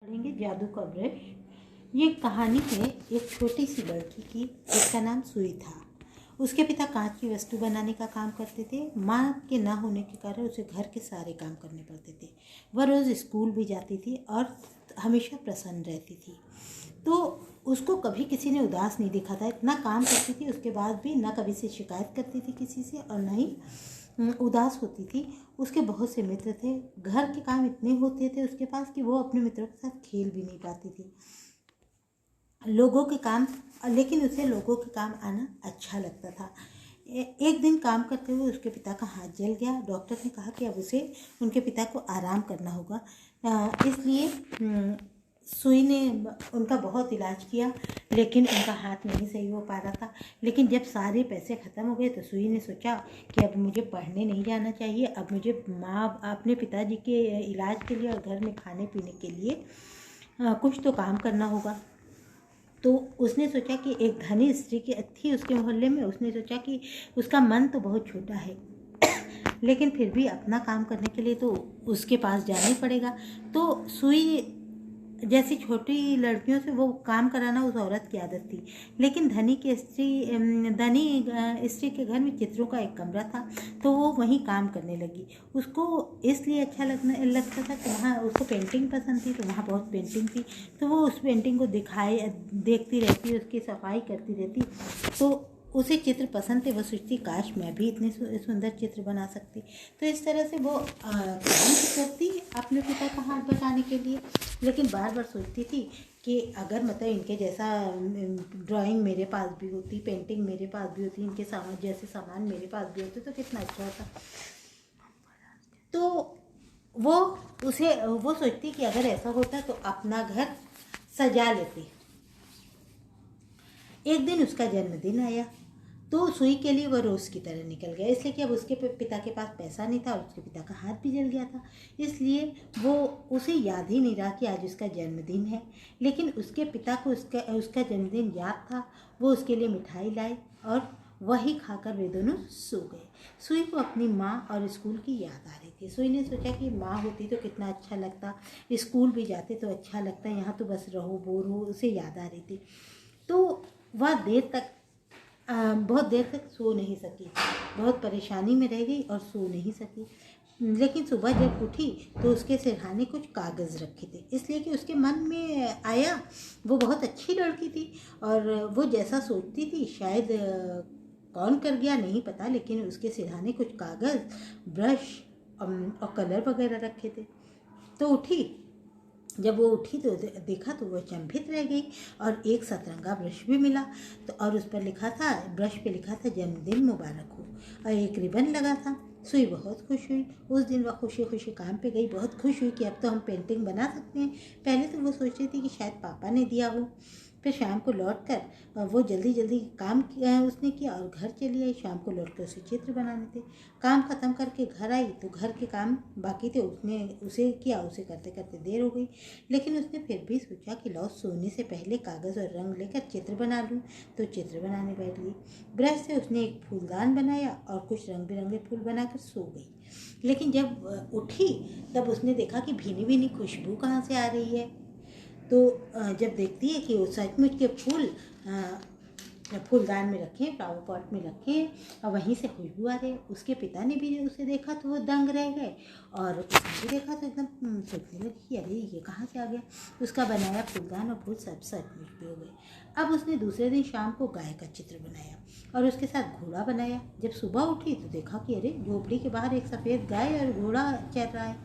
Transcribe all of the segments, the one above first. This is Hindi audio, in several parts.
पढ़ेंगे जादू का ब्रश। ये कहानी है एक छोटी सी लड़की की जिसका नाम सुई था। उसके पिता कांच की वस्तु बनाने का काम करते थे। माँ के ना होने के कारण उसे घर के सारे काम करने पड़ते थे। वह रोज़ स्कूल भी जाती थी और हमेशा प्रसन्न रहती थी। तो उसको कभी किसी ने उदास नहीं देखा था। इतना काम करती थी, उसके बाद भी ना कभी से शिकायत करती थी किसी से और ना ही उदास होती थी। उसके बहुत से मित्र थे। घर के काम इतने होते थे उसके पास कि वो अपने मित्रों के साथ खेल भी नहीं पाती थी। लोगों के काम लेकिन उसे लोगों के काम आना अच्छा लगता था। एक दिन काम करते हुए उसके पिता का हाथ जल गया। डॉक्टर ने कहा कि अब उसे उनके पिता को आराम करना होगा। इसलिए सुई ने उनका बहुत इलाज किया, लेकिन उनका हाथ नहीं सही हो पा रहा था। लेकिन जब सारे पैसे ख़त्म हो गए तो सुई ने सोचा कि अब मुझे पढ़ने नहीं जाना चाहिए। अब मुझे अपने पिताजी के इलाज के लिए और घर में खाने पीने के लिए कुछ तो काम करना होगा। तो उसने सोचा कि एक धनी स्त्री की थी उसके मोहल्ले में। उसने सोचा कि उसका मन तो बहुत छोटा है, लेकिन फिर भी अपना काम करने के लिए तो उसके पास जाना ही पड़ेगा। तो सुई जैसी छोटी लड़कियों से वो काम कराना उस औरत की आदत थी। लेकिन धनी स्त्री के घर में चित्रों का एक कमरा था, तो वो वहीं काम करने लगी। उसको इसलिए अच्छा लगता था कि वहाँ उसको पेंटिंग पसंद थी, तो वहाँ बहुत पेंटिंग थी। तो वो उस पेंटिंग को देखती रहती, उसकी सफाई करती रहती। तो उसे चित्र पसंद थे। वो सोचती काश मैं भी इतने सुंदर चित्र बना सकती। तो इस तरह से वो काम करती अपने पिता का हाथ बटाने के लिए। लेकिन बार बार सोचती थी कि अगर मतलब इनके जैसा ड्राइंग मेरे पास भी होती, पेंटिंग मेरे पास भी होती, इनके जैसे सामान मेरे पास भी होते तो कितना अच्छा होता। तो वो सोचती कि अगर ऐसा होता तो अपना घर सजा लेती। एक दिन उसका जन्मदिन आया तो सुई के लिए वह रोज़ की तरह निकल गया, इसलिए कि अब उसके पिता के पास पैसा नहीं था और उसके पिता का हाथ भी जल गया था। इसलिए उसे याद ही नहीं रहा कि आज उसका जन्मदिन है। लेकिन उसके पिता को उसका जन्मदिन याद था। वो उसके लिए मिठाई लाए और वही खाकर वे दोनों सो गए। सुई को अपनी माँ और स्कूल की याद आ रही थी। सुई ने सोचा कि माँ होती तो कितना अच्छा लगता, स्कूल भी जाते तो अच्छा लगता, यहाँ तो बस रहो बोर हो। उसे याद आ रही थी। तो वह बहुत देर तक सो नहीं सकी। बहुत परेशानी में रह गई और सो नहीं सकी। लेकिन सुबह जब उठी तो उसके सिरहाने कुछ कागज़ रखे थे, इसलिए कि उसके मन में आया वो बहुत अच्छी लड़की थी और वो जैसा सोचती थी शायद कौन कर गया नहीं पता, लेकिन उसके सिरहाने कुछ कागज़, ब्रश और कलर वगैरह रखे थे। तो जब वो उठी तो देखा तो वो चंभित रह गई और एक सतरंगा ब्रश भी मिला। तो और उस पर लिखा था, ब्रश पे लिखा था जन्मदिन मुबारक हो, और एक रिबन लगा था। सुई बहुत खुश हुई। उस दिन वह खुशी खुशी काम पे गई। बहुत खुश हुई कि अब तो हम पेंटिंग बना सकते हैं। पहले तो वो सोच रही थी कि शायद पापा ने दिया हो। फिर शाम को लौटकर वो जल्दी जल्दी काम किया उसने किया और घर चली आई। शाम को लौट कर उसे चित्र बनाने थे। काम ख़त्म करके घर आई तो घर के काम बाकी थे, उसे किया। उसे करते करते देर हो गई, लेकिन उसने फिर भी सोचा कि लो सोने से पहले कागज़ और रंग लेकर चित्र बना लूँ। तो चित्र बनाने बैठ गई। ब्रश से उसने एक फूलदान बनाया और कुछ रंग बिरंगे फूल बनाकर सो गई। लेकिन जब उठी तब उसने देखा कि भीनी भीनी खुशबू कहाँ से आ रही है। तो जब देखती है कि वो सचमुच के फूल फूलदान में रखे, फ्लावर पॉट में रखे और वहीं से खुशबू आ रही है। उसके पिता ने भी उसे देखा तो वो दंग रह गए और उसने भी देखा तो एकदम सोचने लगी कि अरे ये कहाँ से आ गया। उसका बनाया फूलदान और फूल सब सचमुच भी हो गए। अब उसने दूसरे दिन शाम को गाय का चित्र बनाया और उसके साथ घोड़ा बनाया। जब सुबह उठी तो देखा कि अरे झोपड़ी के बाहर एक सफ़ेद गाय और घोड़ा चल रहा है।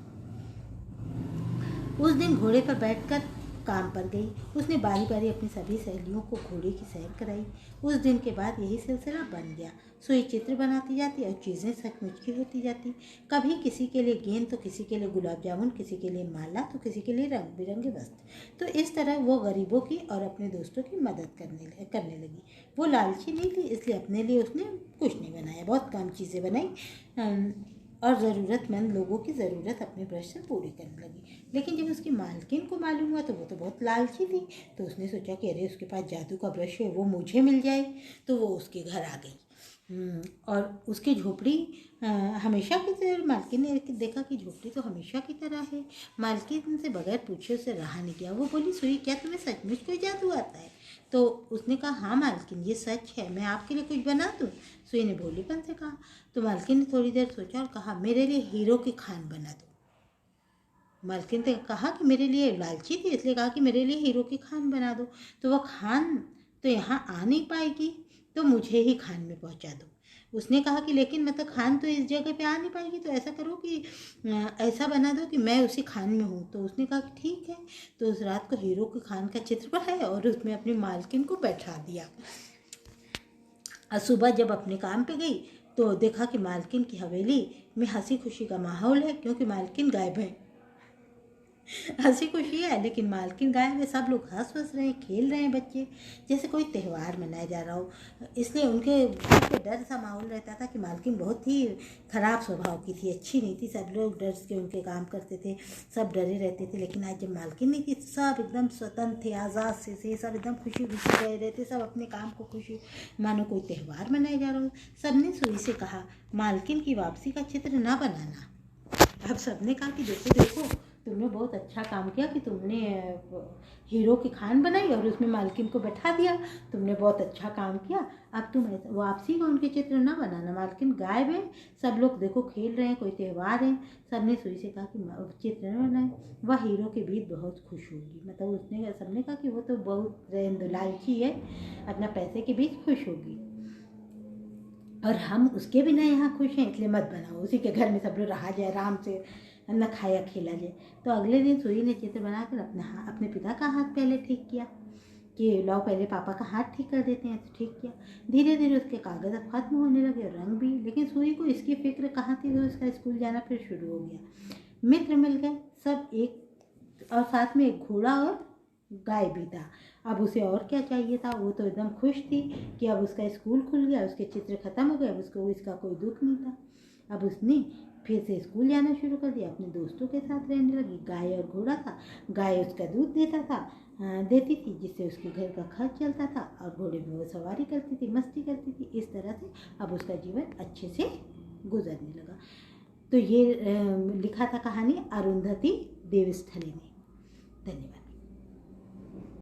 उस दिन घोड़े पर बैठकर काम पर गई। उसने बारी बारी अपनी सभी सहेलियों को घोड़े की सैर कराई। उस दिन के बाद यही सिलसिला बन गया। सुई चित्र बनाती जाती और चीज़ें सचमुच की होती जाती। कभी किसी के लिए गेंद तो किसी के लिए गुलाब जामुन, किसी के लिए माला तो किसी के लिए रंग बिरंगे वस्त्र। तो इस तरह वो गरीबों की और अपने दोस्तों की मदद करने लगी। वो लालची नहीं थी, इसलिए अपने लिए उसने कुछ नहीं बनाया, बहुत कम चीज़ें बनाई और ज़रूरतमंद लोगों की ज़रूरत अपने ब्रश से पूरी करने लगी। लेकिन जब उसकी मालकिन को मालूम हुआ तो वो तो बहुत लालची थी। तो उसने सोचा कि अरे उसके पास जादू का ब्रश है, वो मुझे मिल जाए। तो वो उसके घर आ गई। और उसकी झोपड़ी हमेशा की तरह, मालकिन ने देखा कि झोपड़ी तो हमेशा की तरह है। मालकिन से बगैर पूछे उसे रहा नहीं गया। वो बोली, सुई क्या तुम्हें सचमुच कोई जादू आता है? तो उसने कहा, हाँ मालकिन, ये सच है, मैं आपके लिए कुछ बना दूँ? सुई ने भोलीपन से कहा। तो मालकिन ने थोड़ी देर सोचा और कहा, मेरे लिए हीरो की खान बना दो। मालकिन ने कहा कि मेरे लिए लालची थी, इसलिए कहा कि मेरे लिए हीरो की खान बना दो। तो वह खान तो यहाँ आ नहीं पाएगी, तो मुझे ही खान में पहुँचा दो। उसने कहा कि लेकिन मतलब खान तो इस जगह पे आ नहीं पाएगी, तो ऐसा करो कि ऐसा बना दो कि मैं उसी खान में हूँ। तो उसने कहा कि ठीक है। तो उस रात को हीरो की खान का चित्र बनाया और उसमें अपनी मालकिन को बैठा दिया। और सुबह जब अपने काम पे गई तो देखा कि मालकिन की हवेली में हंसी खुशी का माहौल है, क्योंकि मालकिन गायब है। हंसी खुशी है लेकिन मालकिन गायब है। सब लोग हंस रहे हैं, खेल रहे हैं बच्चे, जैसे कोई त्यौहार मनाया जा रहा हो। इसलिए उनके घर पे डर सा माहौल रहता था कि मालकिन बहुत ही खराब स्वभाव की थी, अच्छी नहीं थी। सब लोग डर के उनके काम करते थे, सब डरे रहते थे। लेकिन आज जब मालकिन नहीं थी, सब एकदम स्वतंत्र थे, आज़ाद से थे, सब एकदम खुशी खुशी रह रहे थे, सब अपने काम को खुशी मानो कोई त्यौहार मनाया जा रहा हो। सबने सुई से कहा, मालकिन की वापसी का चित्र ना बनाना। अब सबने कहा कि देखो देखो, तुमने बहुत अच्छा काम किया कि तुमने हीरो की खान बनाई और उसमें मालकिन को बैठा दिया। तुमने बहुत अच्छा काम किया। अब तुम वापसी का उनके चित्र ना बनाना, मालकिन गायब है, सब लोग देखो खेल रहे हैं, कोई त्यौहार है। सबने सुई से कहा कि चित्र न बनाए, वह हीरो के बीच बहुत खुश होगी। मतलब उसने सबने कहा कि वो तो बहुत लालची है, अपना पैसे के बीच खुश होगी, और हम उसके बिना यहाँ खुश हैं, इसलिए मत बनाओ। उसी के घर में सब लोग रहा जाए, आराम से न खाया खेला जाए। तो अगले दिन सुई ने चित्र बनाकर अपने पिता का हाथ पहले ठीक किया कि लाओ पहले पापा का हाथ ठीक कर देते हैं। तो ठीक किया। धीरे धीरे उसके कागज़ अब खत्म होने लगे, रंग भी। लेकिन सुई को इसकी फिक्र कहाँ थी, तो उसका स्कूल जाना फिर शुरू हो गया। मित्र मिल गए सब एक, और साथ में एक घोड़ा और गाय भी था। अब उसे और क्या चाहिए था। वो तो एकदम खुश थी कि अब उसका स्कूल खुल गया, उसके चित्र खत्म हो गए, अब उसको इसका कोई दुख नहीं था। अब उसने फिर से स्कूल जाना शुरू कर दिया, अपने दोस्तों के साथ रहने लगी। गाय और घोड़ा था, गाय उसका दूध देती थी, जिससे उसके घर का खर्च चलता था, और घोड़े में वो सवारी करती थी, मस्ती करती थी। इस तरह से अब उसका जीवन अच्छे से गुजरने लगा। तो ये लिखा था कहानी अरुंधति देवस्थले ने। धन्यवाद।